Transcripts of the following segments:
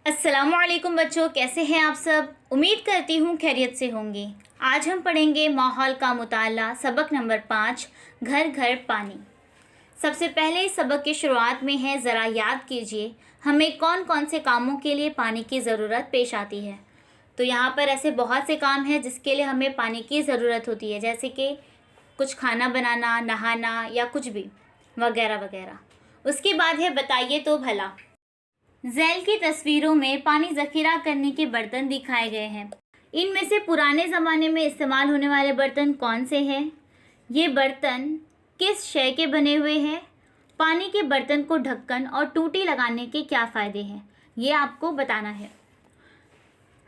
अस्सलामुअलैकुम बच्चों, कैसे हैं आप सब। उम्मीद करती हूँ खैरियत से होंगे। आज हम पढ़ेंगे माहौल का मुताला सबक नंबर 5, घर घर पानी। सबसे पहले इस सबक की शुरुआत में है, ज़रा याद कीजिए हमें कौन कौन से कामों के लिए पानी की ज़रूरत पेश आती है। तो यहाँ पर ऐसे बहुत से काम हैं जिसके लिए हमें पानी की ज़रूरत होती है, जैसे कि कुछ खाना बनाना, नहाना या कुछ भी वगैरह वगैरह। उसके बाद है, बताइए तो भला। झैल की तस्वीरों में पानी ज़ख़ीरा करने के बर्तन दिखाए गए हैं। इनमें से पुराने ज़माने में इस्तेमाल होने वाले बर्तन कौन से हैं? ये बर्तन किस शय के बने हुए हैं? पानी के बर्तन को ढक्कन और टूटी लगाने के क्या फ़ायदे हैं, ये आपको बताना है।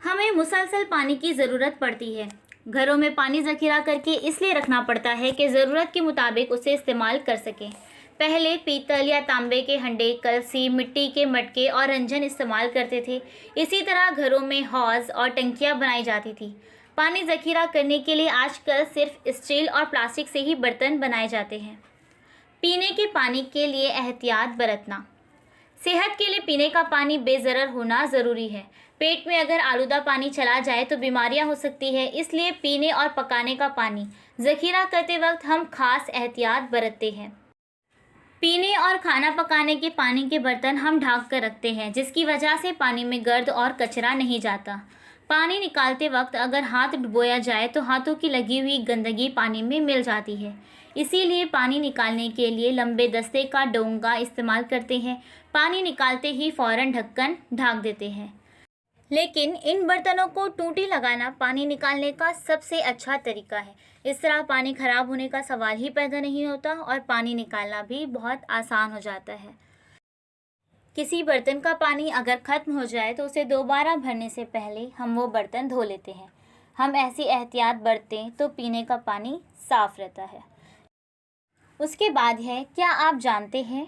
हमें मुसलसल पानी की ज़रूरत पड़ती है। घरों में पानी ज़ख़ीरा करके इसलिए रखना पड़ता है कि ज़रूरत के मुताबिक उसे इस्तेमाल कर सकें। पहले पीतल या तांबे के हंडे, कलसी, मिट्टी के मटके और रंजन इस्तेमाल करते थे। इसी तरह घरों में हौज़ और टंकियाँ बनाई जाती थी। पानी ज़ख़ीरा करने के लिए आजकल सिर्फ स्टील और प्लास्टिक से ही बर्तन बनाए जाते हैं। पीने के पानी के लिए एहतियात बरतना। सेहत के लिए पीने का पानी बेज़रर होना ज़रूरी है। पेट में अगर आलूदा पानी चला जाए तो बीमारियां हो सकती है, इसलिए पीने और पकाने का पानी ज़ख़ीरा करते वक्त हम खास एहतियात बरतते हैं। पीने और खाना पकाने के पानी के बर्तन हम ढक कर रखते हैं, जिसकी वजह से पानी में गर्द और कचरा नहीं जाता। पानी निकालते वक्त अगर हाथ डुबोया जाए तो हाथों की लगी हुई गंदगी पानी में मिल जाती है। इसीलिए पानी निकालने के लिए लंबे दस्ते का डोंगा इस्तेमाल करते हैं। पानी निकालते ही फ़ौरन ढक्कन ढक देते हैं। लेकिन इन बर्तनों को टूटी लगाना पानी निकालने का सबसे अच्छा तरीका है। इस तरह पानी ख़राब होने का सवाल ही पैदा नहीं होता और पानी निकालना भी बहुत आसान हो जाता है। किसी बर्तन का पानी अगर ख़त्म हो जाए तो उसे दोबारा भरने से पहले हम वो बर्तन धो लेते हैं। हम ऐसी एहतियात बरतें तो पीने का पानी साफ़ रहता है। उसके बाद है, क्या आप जानते हैं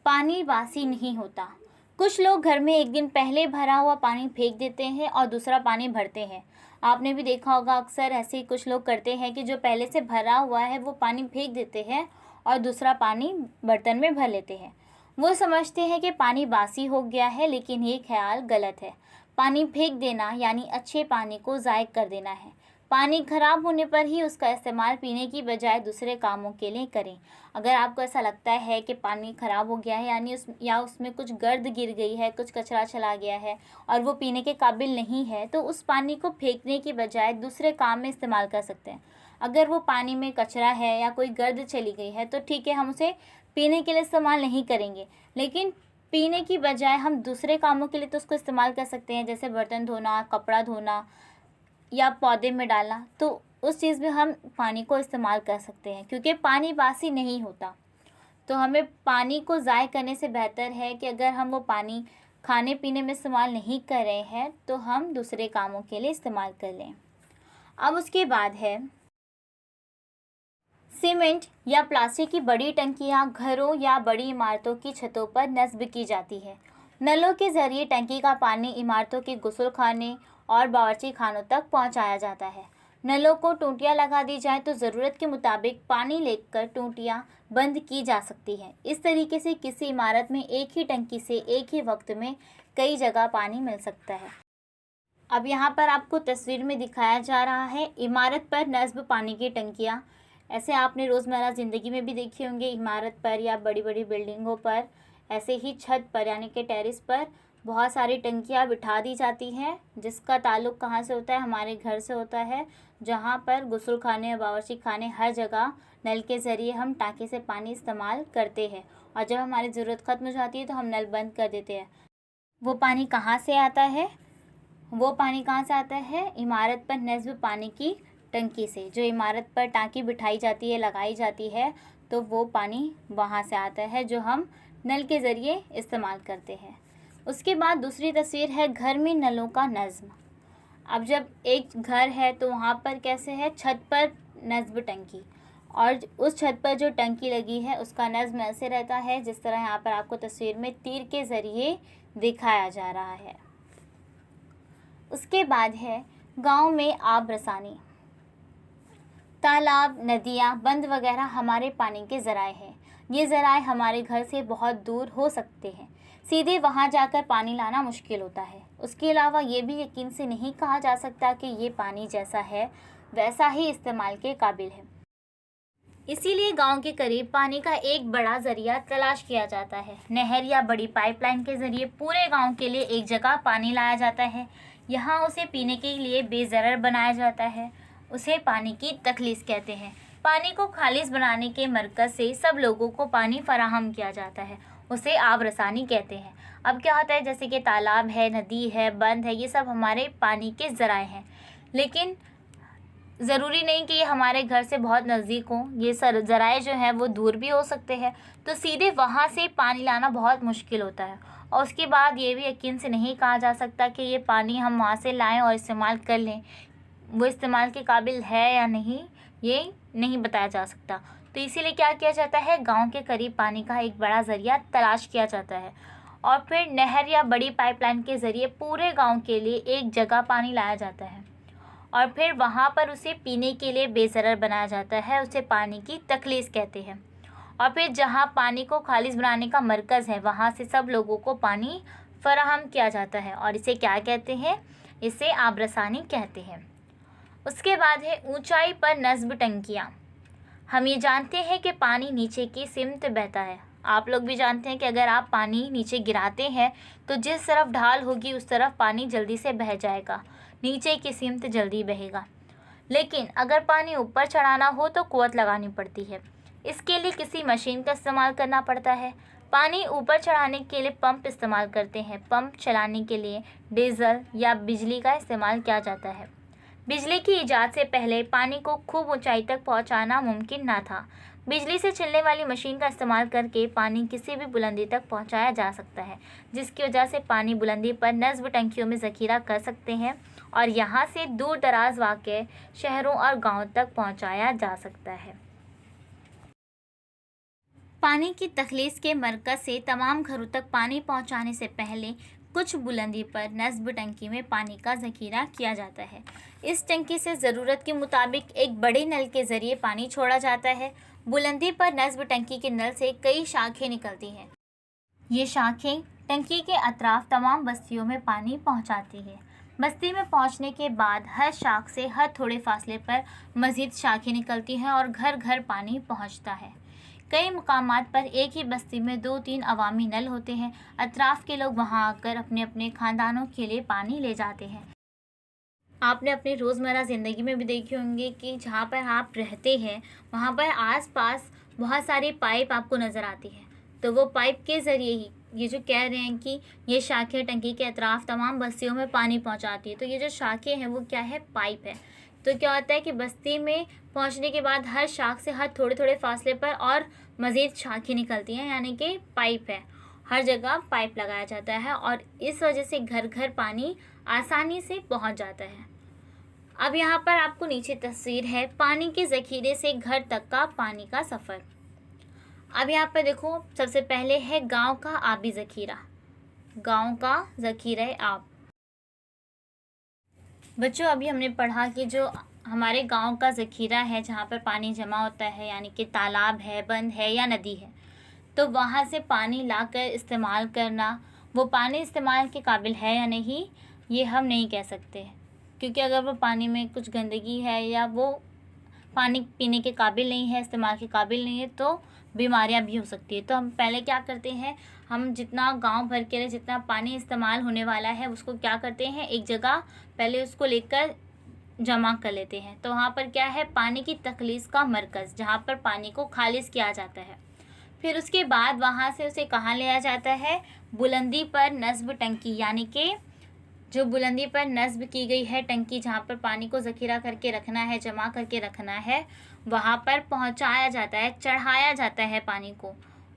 पानी बासी नहीं होता। कुछ लोग घर में एक दिन पहले भरा हुआ पानी फेंक देते हैं और दूसरा पानी भरते हैं। आपने भी देखा होगा, अक्सर ऐसे ही कुछ लोग करते हैं कि जो पहले से भरा हुआ है वो पानी फेंक देते हैं और दूसरा पानी बर्तन में भर लेते हैं। वो समझते हैं कि पानी बासी हो गया है, लेकिन ये ख्याल गलत है। पानी फेंक देना यानी अच्छे पानी को ज़ाय कर देना है। पानी खराब होने पर ही उसका इस्तेमाल पीने की बजाय दूसरे कामों के लिए करें। अगर आपको ऐसा लगता है कि पानी ख़राब हो गया है यानी उसमें कुछ गर्द गिर गई है, कुछ कचरा चला गया है और वो पीने के काबिल नहीं है, तो उस पानी को फेंकने की बजाय दूसरे काम में इस्तेमाल कर सकते हैं। अगर वो पानी में कचरा है या कोई गर्द चली गई है तो ठीक है, हम उसे पीने के लिए इस्तेमाल नहीं करेंगे, लेकिन पीने की बजाय हम दूसरे कामों के लिए तो उसको इस्तेमाल कर सकते हैं, जैसे बर्तन धोना, कपड़ा धोना या पौधे में डालना। तो उस चीज़ में हम पानी को इस्तेमाल कर सकते हैं, क्योंकि पानी बासी नहीं होता। तो हमें पानी को ज़ाय करने से बेहतर है कि अगर हम वो पानी खाने पीने में इस्तेमाल नहीं कर रहे हैं तो हम दूसरे कामों के लिए इस्तेमाल कर लें। अब उसके बाद है, सीमेंट या प्लास्टिक की बड़ी टंकियां घरों या बड़ी इमारतों की छतों पर नस्ब की जाती है। नलों के ज़रिए टंकी का पानी इमारतों के गुस्ल खाने और बावर्ची खानों तक पहुंचाया जाता है। नलों को टूटियां लगा दी जाए तो ज़रूरत के मुताबिक पानी लेकर टूटियां बंद की जा सकती हैं। इस तरीके से किसी इमारत में एक ही टंकी से एक ही वक्त में कई जगह पानी मिल सकता है। अब यहाँ पर आपको तस्वीर में दिखाया जा रहा है इमारत पर नस्ब पानी की टंकियाँ। ऐसे आपने रोज़मर्रा ज़िंदगी में भी देखी होंगी, इमारत पर या बड़ी बड़ी बिल्डिंगों पर ऐसे ही छत पर यानी कि टेरेस पर बहुत सारी टंकियाँ बिठा दी जाती हैं, जिसका ताल्लुक़ कहाँ से होता है, हमारे घर से होता है, जहाँ पर गुस्ल खाने और बावर्ची खाने हर जगह नल के ज़रिए हम टाँके से पानी इस्तेमाल करते हैं। और जब हमारी ज़रूरत ख़त्म हो जाती है तो हम नल बंद कर देते हैं। वो पानी कहाँ से आता है? इमारत पर नस्ब पानी की टंकी से। जो इमारत पर टाँकी बिठाई जाती है, लगाई जाती है, तो वो पानी वहाँ से आता है जो हम नल के ज़रिए इस्तेमाल करते हैं। उसके बाद दूसरी तस्वीर है, घर में नलों का नज़्म। अब जब एक घर है तो वहाँ पर कैसे है, छत पर नस्ब टंकी, और उस छत पर जो टंकी लगी है उसका नज़्म ऐसे रहता है जिस तरह यहाँ पर आपको तस्वीर में तीर के ज़रिए दिखाया जा रहा है। उसके बाद है, गांव में आब रसानी। तालाब, नदियाँ, बंद वगैरह हमारे पानी के ज़राए हैं। ये ज़राए हमारे घर से बहुत दूर हो सकते हैं। सीधे वहाँ जाकर पानी लाना मुश्किल होता है। उसके अलावा ये भी यकीन से नहीं कहा जा सकता कि ये पानी जैसा है वैसा ही इस्तेमाल के काबिल है। इसीलिए गांव के करीब पानी का एक बड़ा ज़रिया तलाश किया जाता है। नहर या बड़ी पाइपलाइन के ज़रिए पूरे गांव के लिए एक जगह पानी लाया जाता है। यहाँ उसे पीने के लिए बेज़रर बनाया जाता है। उसे पानी की तखलीस कहते हैं। पानी को खालिस बनाने के मरकज़ से सब लोगों को पानी फराहम किया जाता है। उसे आब रसानी कहते हैं। अब क्या होता है, जैसे कि तालाब है, नदी है, बंद है, ये सब हमारे पानी के ज़राए हैं, लेकिन ज़रूरी नहीं कि ये हमारे घर से बहुत नज़दीक हों। ये ज़राए जो हैं वो दूर भी हो सकते हैं, तो सीधे वहाँ से पानी लाना बहुत मुश्किल होता है। और उसके बाद ये भी यकीन से नहीं कहा जा सकता कि ये पानी हम वहाँ से लाएं और इस्तेमाल कर लें, वो इस्तेमाल के काबिल है या नहीं, ये नहीं बताया जा सकता। तो इसीलिए क्या किया जाता है, गांव के करीब पानी का एक बड़ा ज़रिया तलाश किया जाता है और फिर नहर या बड़ी पाइपलाइन के ज़रिए पूरे गांव के लिए एक जगह पानी लाया जाता है और फिर वहाँ पर उसे पीने के लिए बेज़रर बनाया जाता है। उसे पानी की तखलीस कहते हैं। और फिर जहाँ पानी को खालिस बनाने का मरकज़ है, वहाँ से सब लोगों को पानी फराहम किया जाता है और इसे क्या कहते हैं, इसे आबरसानी कहते हैं। उसके बाद है ऊंचाई पर नस्ब टंकियाँ। हम ये जानते हैं कि पानी नीचे की सिमत बहता है। आप लोग भी जानते हैं कि अगर आप पानी नीचे गिराते हैं तो जिस तरफ ढाल होगी उस तरफ पानी जल्दी से बह जाएगा, नीचे की सिमत जल्दी बहेगा। लेकिन अगर पानी ऊपर चढ़ाना हो तो कुव्वत लगानी पड़ती है। इसके लिए किसी मशीन का इस्तेमाल करना पड़ता है। पानी ऊपर चढ़ाने के लिए पंप इस्तेमाल करते हैं। पंप चलाने के लिए डीजल या बिजली का इस्तेमाल किया जाता है। बिजली की ईजाद से पहले पानी को खूब ऊंचाई तक पहुंचाना मुमकिन ना था। बिजली से चलने वाली मशीन का इस्तेमाल करके पानी किसी भी बुलंदी तक पहुंचाया जा सकता है, जिसकी वजह से पानी बुलंदी पर नस्ब टंकियों में ज़ख़ीरा कर सकते हैं और यहाँ से दूर दराज वाक़ शहरों और गाँव तक पहुँचाया जा सकता है। पानी की तखलीस के मरकज़ से तमाम घरों तक पानी पहुँचाने से पहले कुछ बुलंदी पर नस्ब टंकी में पानी का ज़ख़ीरा किया जाता है। इस टंकी से ज़रूरत के मुताबिक एक बड़े नल के ज़रिए पानी छोड़ा जाता है। बुलंदी पर नस्ब टंकी के नल से कई शाखें निकलती हैं। ये शाखें टंकी के अतराफ तमाम बस्तियों में पानी पहुंचाती है। बस्ती में पहुंचने के बाद हर शाख से हर थोड़े फासले पर मज़ीद शाखें निकलती हैं और घर घर पानी पहुंचता है। कई मुकामात पर एक ही बस्ती में 2-3 अवामी नल होते हैं। अतराफ़ के लोग वहां आकर अपने अपने ख़ानदानों के लिए पानी ले जाते हैं। आपने अपनी रोज़मर्रा ज़िंदगी में भी देखे होंगे कि जहाँ पर आप रहते हैं वहाँ पर आसपास बहुत सारी पाइप आपको नज़र आती है। तो वो पाइप के ज़रिए ही ये जो कह रहे हैं कि ये शाखें टंकी के अतराफ़ तमाम बस्तियों में पानी पहुँचाती है, तो ये जो शाखें हैं वो क्या है, पाइप है। तो क्या होता है कि बस्ती में पहुंचने के बाद हर शाख से हर थोड़े थोड़े फासले पर और मज़ीद शाखें निकलती हैं, यानी कि पाइप है। हर जगह पाइप लगाया जाता है और इस वजह से घर घर पानी आसानी से पहुंच जाता है। अब यहाँ पर आपको नीचे तस्वीर है पानी के ज़ख़ीरे से घर तक का पानी का सफ़र। अब यहाँ पर देखो, सबसे पहले है गांव का आबी ज़ख़ीरा। गांव का ज़ख़ीरा आब। बच्चों, अभी हमने पढ़ा कि जो हमारे गांव का ज़ख़ीरा है, जहाँ पर पानी जमा होता है, यानी कि तालाब है, बंद है या नदी है, तो वहाँ से पानी लाकर इस्तेमाल करना, वो पानी इस्तेमाल के काबिल है या नहीं, ये हम नहीं कह सकते, क्योंकि अगर वो पानी में कुछ गंदगी है या वो पानी पीने के काबिल नहीं है, इस्तेमाल के काबिल नहीं है, तो बीमारियां भी हो सकती है। तो हम पहले क्या करते हैं, हम जितना गांव भर के लिए जितना पानी इस्तेमाल होने वाला है उसको क्या करते हैं, एक जगह पहले उसको लेकर जमा कर लेते हैं। तो वहाँ पर क्या है, पानी की तखलीस का मरकज़, जहाँ पर पानी को खालिस किया जाता है। फिर उसके बाद वहाँ से उसे कहाँ लिया जाता है, बुलंदी पर नस्ब टंकी, यानी कि जो बुलंदी पर नस्ब की गई है टंकी, जहाँ पर पानी को ज़ख़ीरा करके रखना है, जमा करके रखना है, वहाँ पर पहुँचाया जाता है, चढ़ाया जाता है पानी को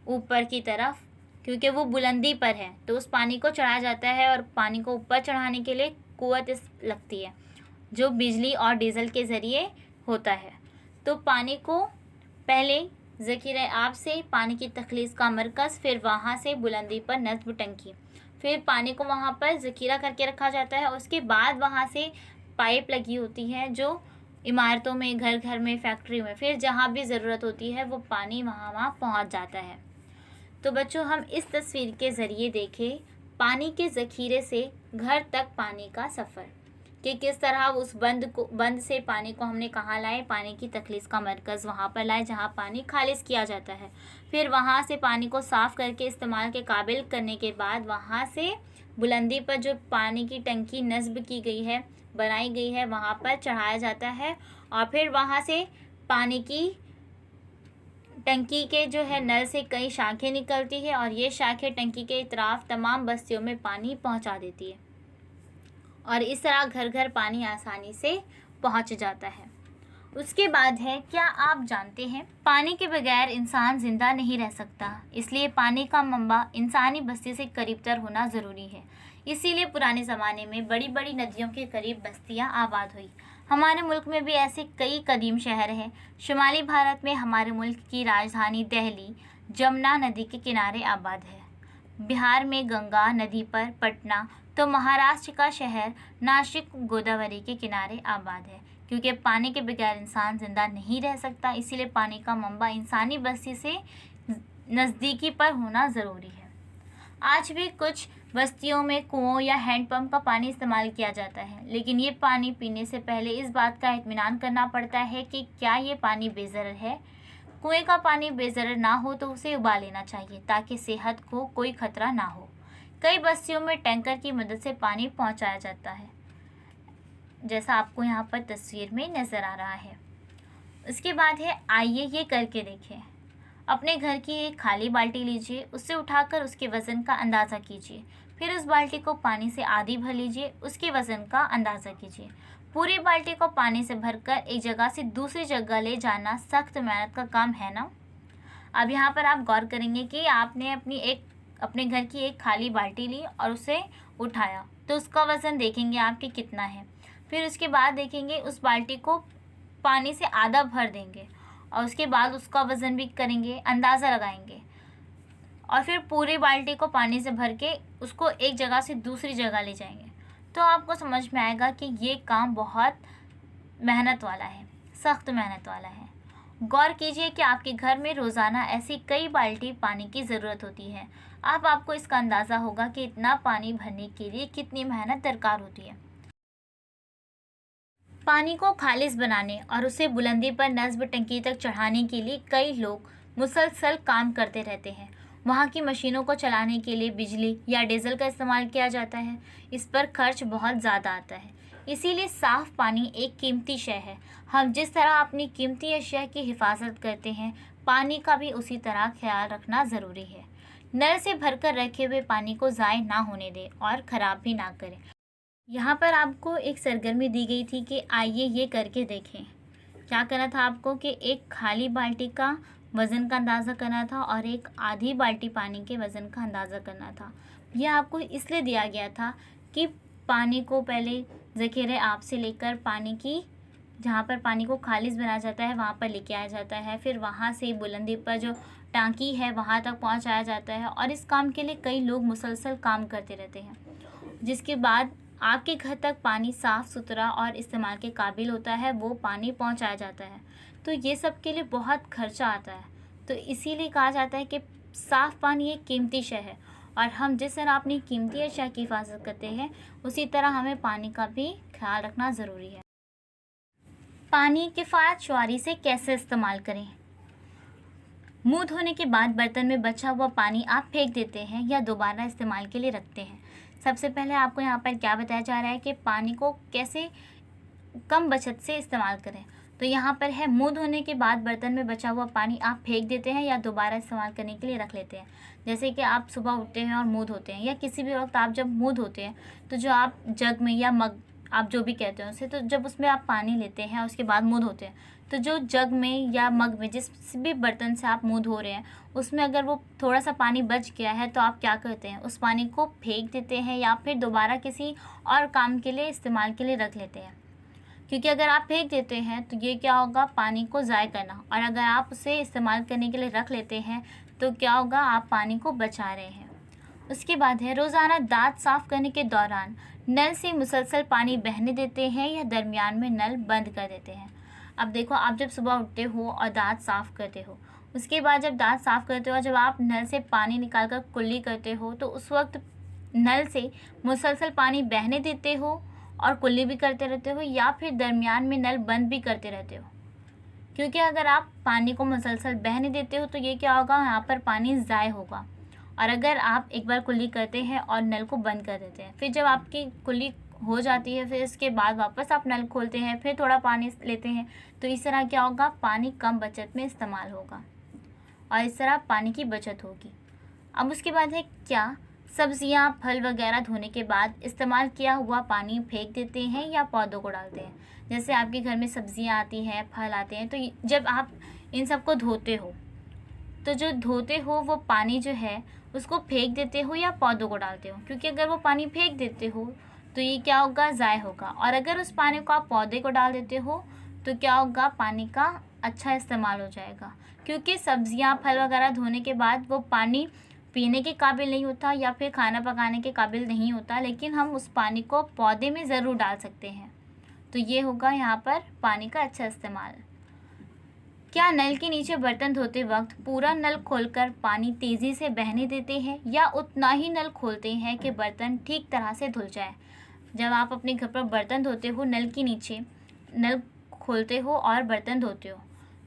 ऊपर की तरफ, क्योंकि वो बुलंदी पर है तो उस पानी को चढ़ाया जाता है। और पानी को ऊपर चढ़ाने के लिए कुव्वत लगती है, जो बिजली और डीजल के ज़रिए होता है। तो पानी को पहले ज़ख़ीरा आब से पानी की तखलीस का मरकज़, फिर वहाँ से बुलंदी पर नस्ब टंकी, फिर पानी को वहाँ पर ज़ख़ीरा करके रखा जाता है। उसके बाद वहाँ से पाइप लगी होती है जो इमारतों में, घर घर में, फैक्ट्री में, फिर जहाँ भी ज़रूरत होती है वो पानी वहाँ पहुँच जाता है। तो बच्चों हम इस तस्वीर के ज़रिए देखें पानी के ज़ख़ीरे से घर तक पानी का सफ़र, कि किस तरह उस बंद से पानी को हमने कहाँ लाए, पानी की तखलीस का मरकज़ वहाँ पर लाए जहाँ पानी खालिज किया जाता है। फिर वहाँ से पानी को साफ़ करके इस्तेमाल के काबिल करने के बाद वहाँ से बुलंदी पर जो पानी की टंकी नस्ब की गई है, बनाई गई है, वहाँ पर चढ़ाया जाता है और फिर वहाँ से पानी की टंकी के जो है नल से कई शाखें निकलती है और ये शाखें टंकी के इतराफ़ तमाम बस्तियों में पानी पहुंचा देती है और इस तरह घर घर पानी आसानी से पहुंच जाता है। उसके बाद है, क्या आप जानते हैं पानी के बगैर इंसान ज़िंदा नहीं रह सकता, इसलिए पानी का मंबा इंसानी बस्ती से करीबतर होना ज़रूरी है। इसीलिए पुराने ज़माने में बड़ी बड़ी नदियों के करीब बस्तियां आबाद हुई। हमारे मुल्क में भी ऐसे कई कदीम शहर हैं। शुमाली भारत में हमारे मुल्क की राजधानी दिल्ली जमुना नदी के किनारे आबाद है। बिहार में गंगा नदी पर पटना, तो महाराष्ट्र का शहर नासिक गोदावरी के किनारे आबाद है। क्योंकि पानी के बगैर इंसान ज़िंदा नहीं रह सकता, इसीलिए पानी का मंबा इंसानी बस्ती से नज़दीकी पर होना ज़रूरी है। आज भी कुछ बस्तियों में कुओं या हैंडपंप का पानी इस्तेमाल किया जाता है, लेकिन ये पानी पीने से पहले इस बात का इत्मीनान करना पड़ता है कि क्या ये पानी बेज़रर है। कुएं का पानी बेज़रर ना हो तो उसे उबाल लेना चाहिए ताकि सेहत को कोई खतरा ना हो। कई बस्तियों में टैंकर की मदद से पानी पहुंचाया जाता है, जैसा आपको यहाँ पर तस्वीर में नज़र आ रहा है। उसके बाद है, आइए ये करके देखें। अपने घर की एक खाली बाल्टी लीजिए, उससे उठाकर उसके वज़न का अंदाज़ा कीजिए। फिर उस बाल्टी को पानी से आधी भर लीजिए, उसके वज़न का अंदाज़ा कीजिए। पूरी बाल्टी को पानी से भरकर एक जगह से दूसरी जगह ले जाना सख्त मेहनत का काम है ना। अब यहाँ पर आप गौर करेंगे कि आपने अपने घर की एक खाली बाल्टी ली और उसे उठाया, तो उसका वज़न देखेंगे आपके कितना है। फिर उसके बाद देखेंगे उस बाल्टी को पानी से आधा भर देंगे और उसके बाद उसका वज़न भी करेंगे, अंदाज़ा लगाएंगे और फिर पूरी बाल्टी को पानी से भर के उसको एक जगह से दूसरी जगह ले जाएंगे। तो आपको समझ में आएगा कि ये काम बहुत मेहनत वाला है, सख्त मेहनत वाला है। गौर कीजिए कि आपके घर में रोज़ाना ऐसी कई बाल्टी पानी की ज़रूरत होती है। अब आपको इसका अंदाज़ा होगा कि इतना पानी भरने के लिए कितनी मेहनत दरकार होती है। पानी को खालिस बनाने और उसे बुलंदी पर नस्ब टंकी तक चढ़ाने के लिए कई लोग मुसलसल काम करते रहते हैं। वहाँ की मशीनों को चलाने के लिए बिजली या डीजल का इस्तेमाल किया जाता है। इस पर खर्च बहुत ज़्यादा आता है, इसीलिए साफ़ पानी एक कीमती शय है। हम जिस तरह अपनी कीमती अशिया की हिफाजत करते हैं, पानी का भी उसी तरह ख्याल रखना ज़रूरी है। नल से भरकर रखे हुए पानी को ज़ाय ना होने दें और ख़राब भी ना करें। यहाँ पर आपको एक सरगर्मी दी गई थी कि आइए ये करके देखें। क्या करना था आपको कि एक खाली बाल्टी का वज़न का अंदाज़ा करना था और एक आधी बाल्टी पानी के वज़न का अंदाज़ा करना था। यह आपको इसलिए दिया गया था कि पानी को पहले ज़ख़ीरे आब से लेकर पानी की जहाँ पर पानी को खालिज बनाया जाता है वहाँ पर लेके आया जाता है, फिर वहाँ से बुलंदी पर जो टांकी है वहाँ तक पहुँचाया जाता है और इस काम के लिए कई लोग मुसलसल काम करते रहते हैं, जिसके बाद आपके घर तक पानी साफ़ सुथरा और इस्तेमाल के काबिल होता है, वो पानी पहुंचाया जाता है। तो ये सब के लिए बहुत खर्चा आता है, तो इसीलिए कहा जाता है कि साफ़ पानी एक कीमती शय है और हम जिस तरह अपनी कीमती अशिया की हिफाजत करते हैं उसी तरह हमें पानी का भी ख्याल रखना ज़रूरी है। पानी किफ़ायत शुमारी से कैसे इस्तेमाल करें। मुँह धोने के बाद बर्तन में बचा हुआ पानी आप फेंक देते हैं या दोबारा इस्तेमाल के लिए रखते हैं। सबसे पहले आपको यहाँ पर क्या बताया जा रहा है कि पानी को कैसे कम बचत से इस्तेमाल करें। तो यहाँ पर है, मुंह धोने के बाद बर्तन में बचा हुआ पानी आप फेंक देते हैं या दोबारा इस्तेमाल करने के लिए रख लेते हैं। जैसे कि आप सुबह उठते हैं और मुंह धोते हैं या किसी भी वक्त आप जब मुंह धोते हैं तो जो आप जग में या मग, आप जो भी कहते हैं उसे, तो जब उसमें आप पानी लेते हैं उसके बाद मुंह धोते हैं, तो जो जग में या मग में जिस भी बर्तन से आप मुंह धो रहे हैं उसमें अगर वो थोड़ा सा पानी बच गया है तो आप क्या करते हैं, उस पानी को फेंक देते हैं या फिर दोबारा किसी और काम के लिए इस्तेमाल के लिए रख लेते हैं। क्योंकि अगर आप फेंक देते हैं तो ये क्या होगा, पानी को ज़ाय करना, और अगर आप उसे इस्तेमाल करने के लिए रख लेते हैं तो क्या होगा, आप पानी को बचा रहे हैं। उसके बाद है, रोज़ाना दांत साफ़ करने के दौरान नल से मुसलसल पानी बहने देते हैं या दरमियान में नल बंद कर देते हैं। अब देखो, आप जब सुबह उठते हो और दांत साफ़ करते हो उसके बाद जब दांत साफ़ करते हो और जब आप नल से पानी निकाल कर कुल्ली करते हो तो उस वक्त नल से मुसलसल पानी बहने देते हो और कुल्ली भी करते रहते हो, या फिर दरमियान में नल बंद भी करते रहते हो। क्योंकि अगर आप पानी को मुसलसल बहने देते हो तो ये क्या होगा, यहाँ पर पानी ज़ाय होगा। और अगर आप एक बार कुल्ली करते हैं और नल को बंद कर देते हैं, फिर जब आपकी कुल्ली हो जाती है, फिर इसके बाद वापस आप नल खोलते हैं, फिर थोड़ा पानी लेते हैं, तो इस तरह क्या होगा, पानी कम बचत में इस्तेमाल होगा और इस तरह पानी की बचत होगी। अब उसके बाद है क्या, सब्जियां फल वगैरह धोने के बाद इस्तेमाल किया हुआ पानी फेंक देते हैं या पौधों को डालते हैं। जैसे आपके घर में सब्जियां आती हैं, फल आते हैं, तो जब आप इन सबको धोते हो तो जो धोते हो वो पानी जो है उसको फेंक देते हो या पौधों को डालते हो। क्योंकि अगर वो पानी फेंक देते हो तो ये क्या होगा, ज़ाय होगा। और अगर उस पानी को आप पौधे को डाल देते हो तो क्या होगा, पानी का अच्छा इस्तेमाल हो जाएगा। क्योंकि सब्जियां फल वगैरह धोने के बाद वो पानी पीने के काबिल नहीं होता या फिर खाना पकाने के काबिल नहीं होता, लेकिन हम उस पानी को पौधे में ज़रूर डाल सकते हैं। तो ये होगा यहाँ पर पानी का अच्छा इस्तेमाल। क्या नल के नीचे बर्तन धोते वक्त पूरा नल खोलकर पानी तेज़ी से बहने देते हैं या उतना ही नल खोलते हैं कि बर्तन ठीक तरह से धुल जाए। जब आप अपने घर पर बर्तन धोते हो, नल के नीचे नल खोलते हो और बर्तन धोते हो,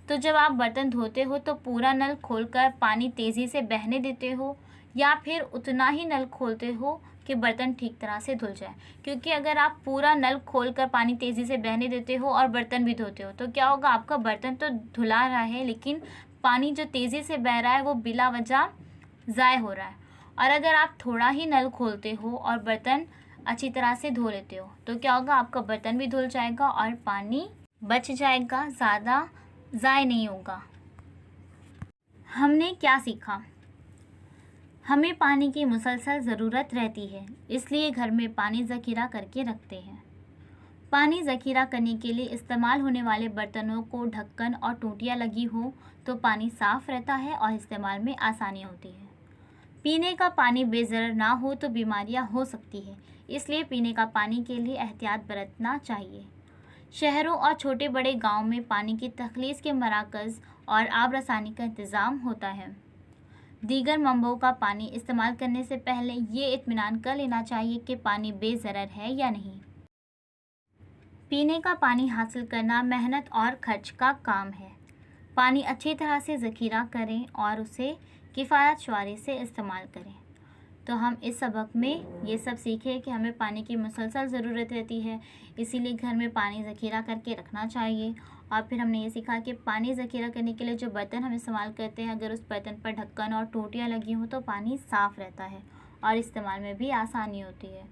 तो जब आप बर्तन धोते हो तो पूरा नल खोलकर पानी तेज़ी से बहने देते हो या फिर उतना ही नल खोलते हो कि बर्तन ठीक तरह से धुल जाए। क्योंकि अगर आप पूरा नल खोलकर पानी तेज़ी से बहने देते हो और बर्तन भी धोते हो तो क्या होगा, आपका बर्तन तो धुला रहा है लेकिन पानी जो तेज़ी से बह रहा है वो बिला वजह ज़ाय हो रहा है। और अगर आप थोड़ा ही नल खोलते हो और बर्तन अच्छी तरह से धो लेते हो तो क्या होगा, आपका बर्तन भी धुल जाएगा और पानी बच जाएगा, ज़्यादा ज़ाय नहीं होगा। हमने क्या सीखा, हमें पानी की मुसलसल ज़रूरत रहती है, इसलिए घर में पानी ज़ख़ीरा करके रखते हैं। पानी ज़ख़ीरा करने के लिए इस्तेमाल होने वाले बर्तनों को ढक्कन और टूटियाँ लगी हो तो पानी साफ़ रहता है और इस्तेमाल में आसानी होती है। पीने का पानी बेज़रर ना हो तो बीमारियां हो सकती है, इसलिए पीने का पानी के लिए एहतियात बरतना चाहिए। शहरों और छोटे बड़े गांव में पानी की तख़लीस के मराकज़ और आब रसानी का इंतज़ाम होता है। दीगर मंबों का पानी इस्तेमाल करने से पहले ये इत्मीनान कर लेना चाहिए कि पानी बेज़रर है या नहीं। पीने का पानी हासिल करना मेहनत और खर्च का काम है। पानी अच्छी तरह से ज़ख़ीरा करें और उसे किफ़ायत शुमारी से इस्तेमाल करें। तो हम इस सबक में ये सब सीखे कि हमें पानी की मुसलसल ज़रूरत रहती है, इसीलिए घर में पानी ज़ख़ीरा करके रखना चाहिए। और फिर हमने ये सीखा कि पानी ज़ख़ीरा करने के लिए जो बर्तन हम इस्तेमाल करते हैं, अगर उस बर्तन पर ढक्कन और टूटियाँ लगी हों तो पानी साफ़ रहता है और इस्तेमाल में भी आसानी होती है।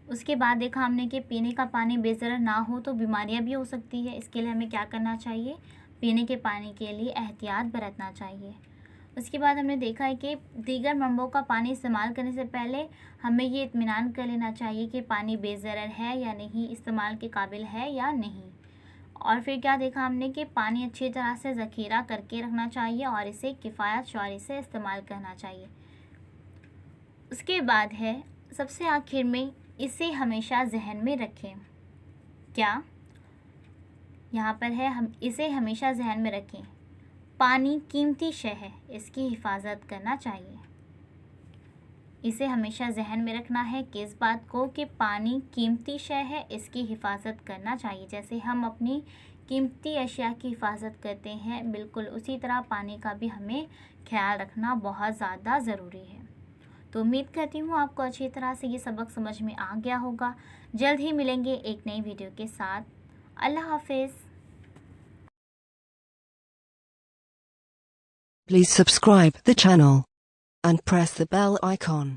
उसके बाद देखा हमने कि पीने का पानी बेज़रर ना हो तो बीमारियां भी हो सकती है, इसके लिए हमें क्या करना चाहिए, पीने के पानी के लिए एहतियात बरतना चाहिए। उसके बाद हमने देखा है कि दीगर मंबों का पानी इस्तेमाल करने से पहले हमें ये इत्मीनान कर लेना चाहिए कि पानी बेज़रर है या नहीं, इस्तेमाल के काबिल है या नहीं। और फिर क्या देखा हमने कि पानी अच्छी तरह से ज़ख़ीरा करके रखना चाहिए और इसे किफ़ायत शुमारी से इस्तेमाल करना चाहिए। उसके बाद है सबसे आखिर में, इसे हमेशा जहन में रखें। क्या, यहाँ पर है हम इसे हमेशा जहन में रखें, पानी कीमती शय है, इसकी हिफाजत करना चाहिए। इसे हमेशा जहन में रखना है किस बात को, कि पानी कीमती शय है, इसकी हिफाजत करना चाहिए। जैसे हम अपनी कीमती अशिया की हिफाजत करते हैं, बिल्कुल उसी तरह पानी का भी हमें ख्याल रखना बहुत ज़्यादा ज़रूरी है। तो उम्मीद करती हूँ आपको अच्छी तरह से ये सबक समझ में आ गया होगा। जल्द ही मिलेंगे एक नई वीडियो के साथ। अल्लाह हाफिज़। Please subscribe the channel and press the bell icon.